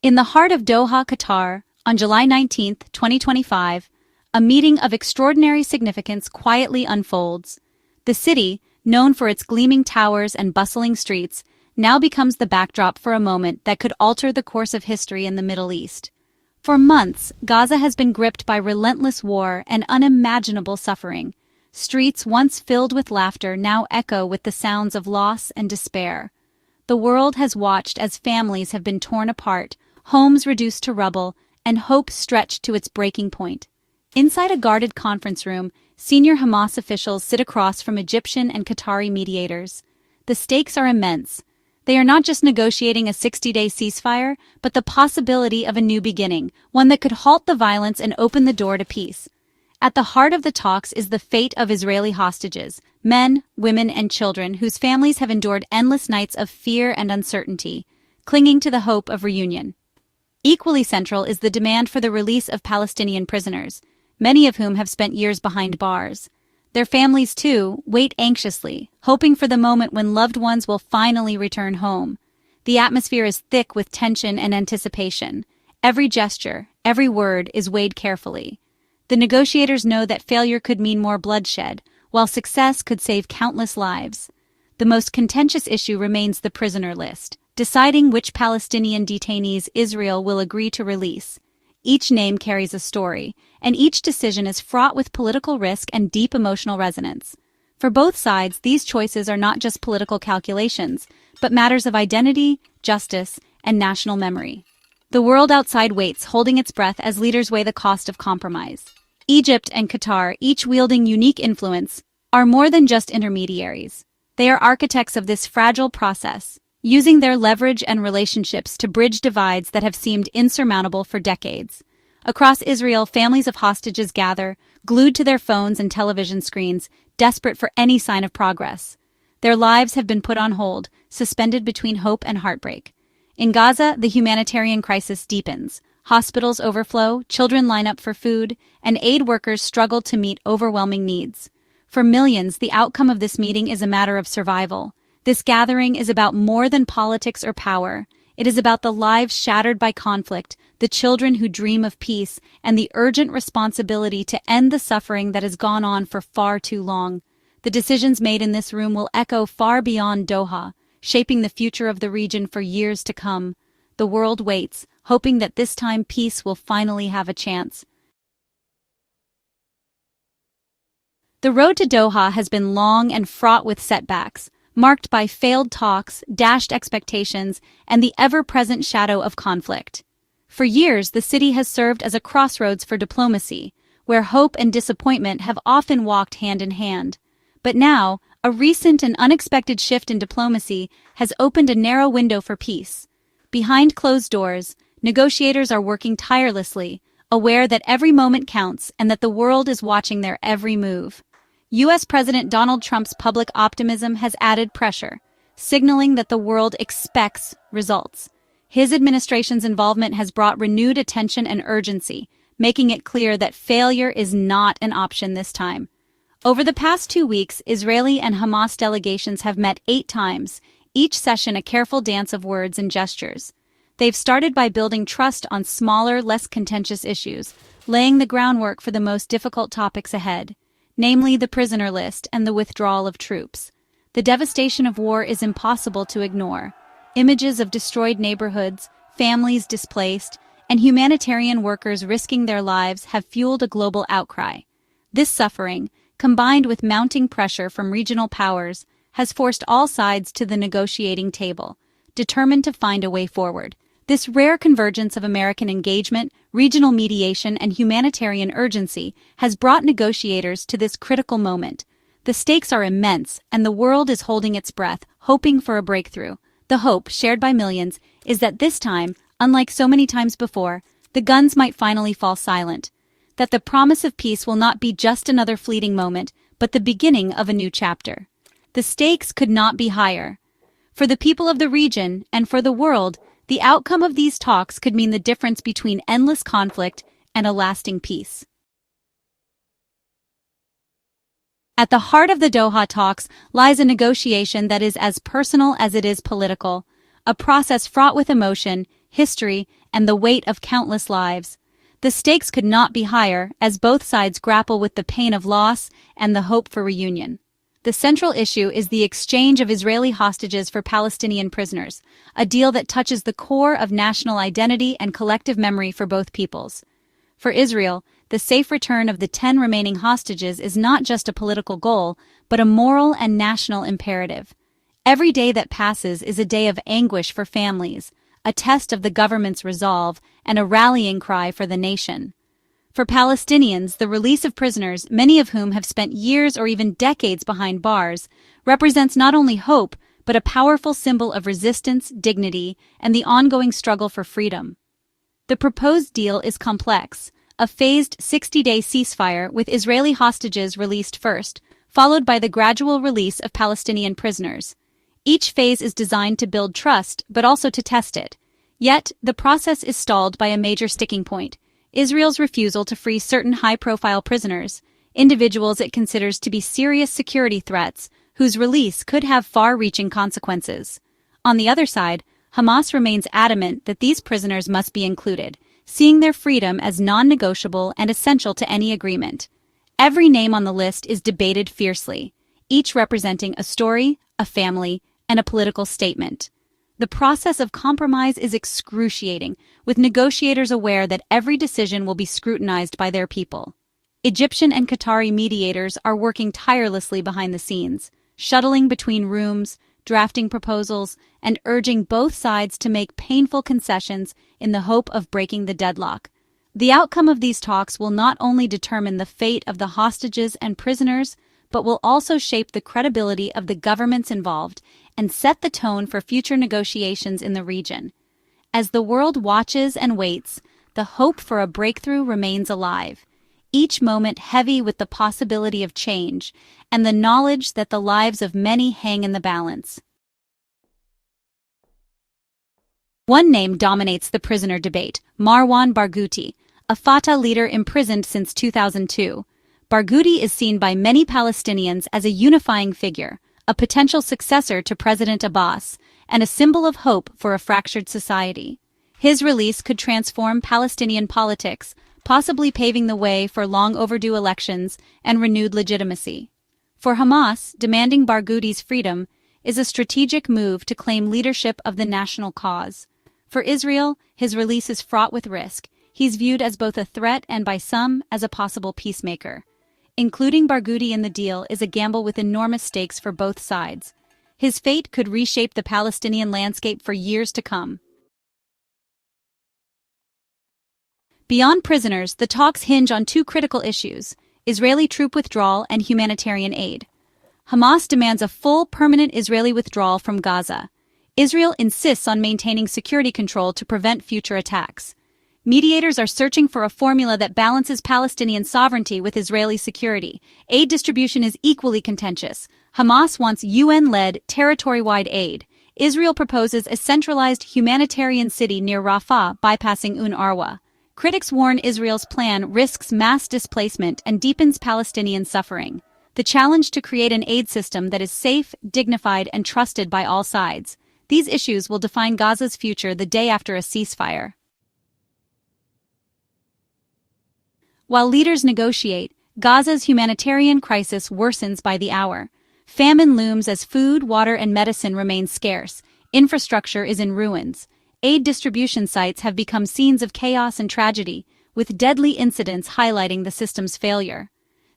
In the heart of Doha, Qatar, on July 19, 2025, a meeting of extraordinary significance quietly unfolds. The city, known for its gleaming towers and bustling streets, now becomes the backdrop for a moment that could alter the course of history in the Middle East. For months, Gaza has been gripped by relentless war and unimaginable suffering. Streets once filled with laughter now echo with the sounds of loss and despair. The world has watched as families have been torn apart, homes reduced to rubble, and hope stretched to its breaking point. Inside a guarded conference room, senior Hamas officials sit across from Egyptian and Qatari mediators. The stakes are immense. They are not just negotiating a 60-day ceasefire, but the possibility of a new beginning, one that could halt the violence and open the door to peace. At the heart of the talks is the fate of Israeli hostages, men, women, and children whose families have endured endless nights of fear and uncertainty, clinging to the hope of reunion. Equally central is the demand for the release of Palestinian prisoners, many of whom have spent years behind bars. Their families, too, wait anxiously, hoping for the moment when loved ones will finally return home. The atmosphere is thick with tension and anticipation. Every gesture, every word is weighed carefully. The negotiators know that failure could mean more bloodshed, while success could save countless lives. The most contentious issue remains the prisoner list, deciding which Palestinian detainees Israel will agree to release. Each name carries a story, and each decision is fraught with political risk and deep emotional resonance. For both sides, these choices are not just political calculations, but matters of identity, justice, and national memory. The world outside waits, holding its breath as leaders weigh the cost of compromise. Egypt and Qatar, each wielding unique influence, are more than just intermediaries. They are architects of this fragile process, using their leverage and relationships to bridge divides that have seemed insurmountable for decades. Across Israel, families of hostages gather, glued to their phones and television screens, desperate for any sign of progress. Their lives have been put on hold, suspended between hope and heartbreak. In Gaza, the humanitarian crisis deepens. Hospitals overflow, children line up for food, and aid workers struggle to meet overwhelming needs. For millions, the outcome of this meeting is a matter of survival. This gathering is about more than politics or power. It is about the lives shattered by conflict, the children who dream of peace, and the urgent responsibility to end the suffering that has gone on for far too long. The decisions made in this room will echo far beyond Doha, shaping the future of the region for years to come. The world waits, hoping that this time peace will finally have a chance. The road to Doha has been long and fraught with setbacks, marked by failed talks, dashed expectations, and the ever-present shadow of conflict. For years, the city has served as a crossroads for diplomacy, where hope and disappointment have often walked hand in hand. But now, a recent and unexpected shift in diplomacy has opened a narrow window for peace. Behind closed doors, negotiators are working tirelessly, aware that every moment counts and that the world is watching their every move. U.S. President Donald Trump's public optimism has added pressure, signaling that the world expects results. His administration's involvement has brought renewed attention and urgency, making it clear that failure is not an option this time. Over the past 2 weeks, Israeli and Hamas delegations have met 8 times, each session a careful dance of words and gestures. They've started by building trust on smaller, less contentious issues, laying the groundwork for the most difficult topics ahead, namely the prisoner list and the withdrawal of troops. The devastation of war is impossible to ignore. Images of destroyed neighborhoods, families displaced, and humanitarian workers risking their lives have fueled a global outcry. This suffering, combined with mounting pressure from regional powers, has forced all sides to the negotiating table, determined to find a way forward. This rare convergence of American engagement, regional mediation, and humanitarian urgency has brought negotiators to this critical moment. The stakes are immense, and the world is holding its breath, hoping for a breakthrough. The hope, shared by millions, is that this time, unlike so many times before, the guns might finally fall silent. That the promise of peace will not be just another fleeting moment, but the beginning of a new chapter. The stakes could not be higher. For the people of the region, and for the world, the outcome of these talks could mean the difference between endless conflict and a lasting peace. At the heart of the Doha talks lies a negotiation that is as personal as it is political, a process fraught with emotion, history, and the weight of countless lives. The stakes could not be higher as both sides grapple with the pain of loss and the hope for reunion. The central issue is the exchange of Israeli hostages for Palestinian prisoners, a deal that touches the core of national identity and collective memory for both peoples. For Israel, the safe return of the 10 remaining hostages is not just a political goal, but a moral and national imperative. Every day that passes is a day of anguish for families, a test of the government's resolve, and a rallying cry for the nation. For Palestinians, the release of prisoners, many of whom have spent years or even decades behind bars, represents not only hope, but a powerful symbol of resistance, dignity, and the ongoing struggle for freedom. The proposed deal is complex, a phased 60-day ceasefire with Israeli hostages released first, followed by the gradual release of Palestinian prisoners. Each phase is designed to build trust, but also to test it. Yet, the process is stalled by a major sticking point: Israel's refusal to free certain high-profile prisoners, individuals it considers to be serious security threats, whose release could have far-reaching consequences. On the other side, Hamas remains adamant that these prisoners must be included, seeing their freedom as non-negotiable and essential to any agreement. Every name on the list is debated fiercely, each representing a story, a family, and a political statement. The process of compromise is excruciating, with negotiators aware that every decision will be scrutinized by their people. Egyptian and Qatari mediators are working tirelessly behind the scenes, shuttling between rooms, drafting proposals, and urging both sides to make painful concessions in the hope of breaking the deadlock. The outcome of these talks will not only determine the fate of the hostages and prisoners, but will also shape the credibility of the governments involved and set the tone for future negotiations in the region. As the world watches and waits, the hope for a breakthrough remains alive, each moment heavy with the possibility of change and the knowledge that the lives of many hang in the balance. One name dominates the prisoner debate: Marwan Barghouti, a Fatah leader imprisoned since 2002. Barghouti is seen by many Palestinians as a unifying figure, a potential successor to President Abbas, and a symbol of hope for a fractured society. His release could transform Palestinian politics, possibly paving the way for long-overdue elections and renewed legitimacy. For Hamas, demanding Barghouti's freedom is a strategic move to claim leadership of the national cause. For Israel, his release is fraught with risk. He's viewed as both a threat and, by some, as a possible peacemaker. Including Barghouti in the deal is a gamble with enormous stakes for both sides. His fate could reshape the Palestinian landscape for years to come. Beyond prisoners, the talks hinge on two critical issues: Israeli troop withdrawal and humanitarian aid. Hamas demands a full, permanent Israeli withdrawal from Gaza. Israel insists on maintaining security control to prevent future attacks. Mediators are searching for a formula that balances Palestinian sovereignty with Israeli security. Aid distribution is equally contentious. Hamas wants UN-led, territory-wide aid. Israel proposes a centralized humanitarian city near Rafah, bypassing UNRWA. Critics warn Israel's plan risks mass displacement and deepens Palestinian suffering. The challenge to create an aid system that is safe, dignified, and trusted by all sides. These issues will define Gaza's future the day after a ceasefire. While leaders negotiate, Gaza's humanitarian crisis worsens by the hour. Famine looms as food, water, and medicine remain scarce. Infrastructure is in ruins. Aid distribution sites have become scenes of chaos and tragedy, with deadly incidents highlighting the system's failure.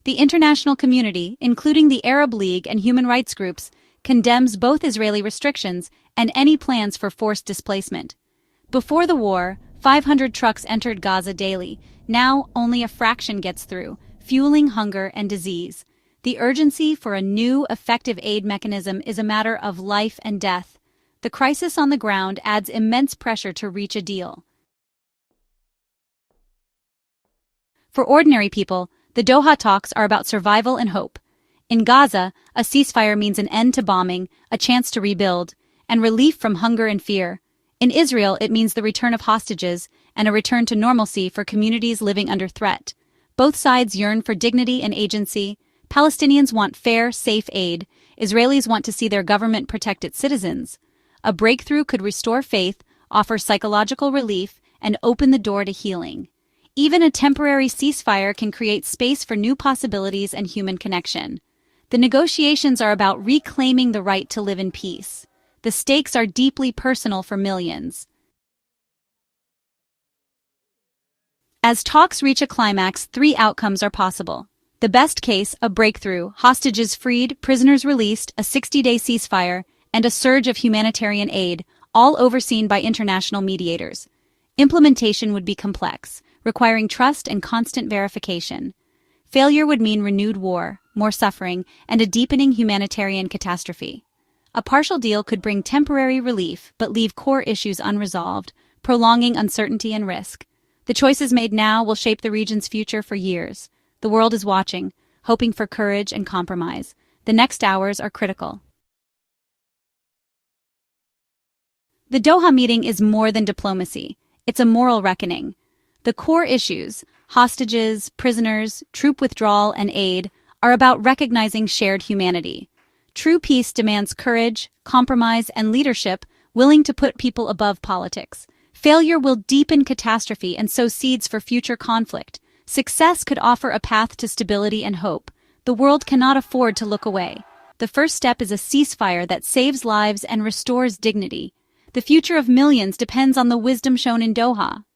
The international community, including the Arab League and human rights groups, condemns both Israeli restrictions and any plans for forced displacement. Before the war, 500 trucks entered Gaza daily. Now, only a fraction gets through, fueling hunger and disease. The urgency for a new, effective aid mechanism is a matter of life and death. The crisis on the ground adds immense pressure to reach a deal. For ordinary people, the Doha talks are about survival and hope. In Gaza, a ceasefire means an end to bombing, a chance to rebuild, and relief from hunger and fear. In Israel, it means the return of hostages and a return to normalcy for communities living under threat. Both sides yearn for dignity and agency. Palestinians want fair, safe aid. Israelis want to see their government protect its citizens. A breakthrough could restore faith, offer psychological relief, and open the door to healing. Even a temporary ceasefire can create space for new possibilities and human connection. The negotiations are about reclaiming the right to live in peace. The stakes are deeply personal for millions. As talks reach a climax, three outcomes are possible. The best case, a breakthrough, hostages freed, prisoners released, a 60-day ceasefire, and a surge of humanitarian aid, all overseen by international mediators. Implementation would be complex, requiring trust and constant verification. Failure would mean renewed war, more suffering, and a deepening humanitarian catastrophe. A partial deal could bring temporary relief but leave core issues unresolved, prolonging uncertainty and risk. The choices made now will shape the region's future for years. The world is watching, hoping for courage and compromise. The next hours are critical. The Doha meeting is more than diplomacy. It's a moral reckoning. The core issues, hostages, prisoners, troop withdrawal, and aid, are about recognizing shared humanity. True peace demands courage, compromise, and leadership willing to put people above politics. Failure will deepen catastrophe and sow seeds for future conflict. Success could offer a path to stability and hope. The world cannot afford to look away. The first step is a ceasefire that saves lives and restores dignity. The future of millions depends on the wisdom shown in Doha.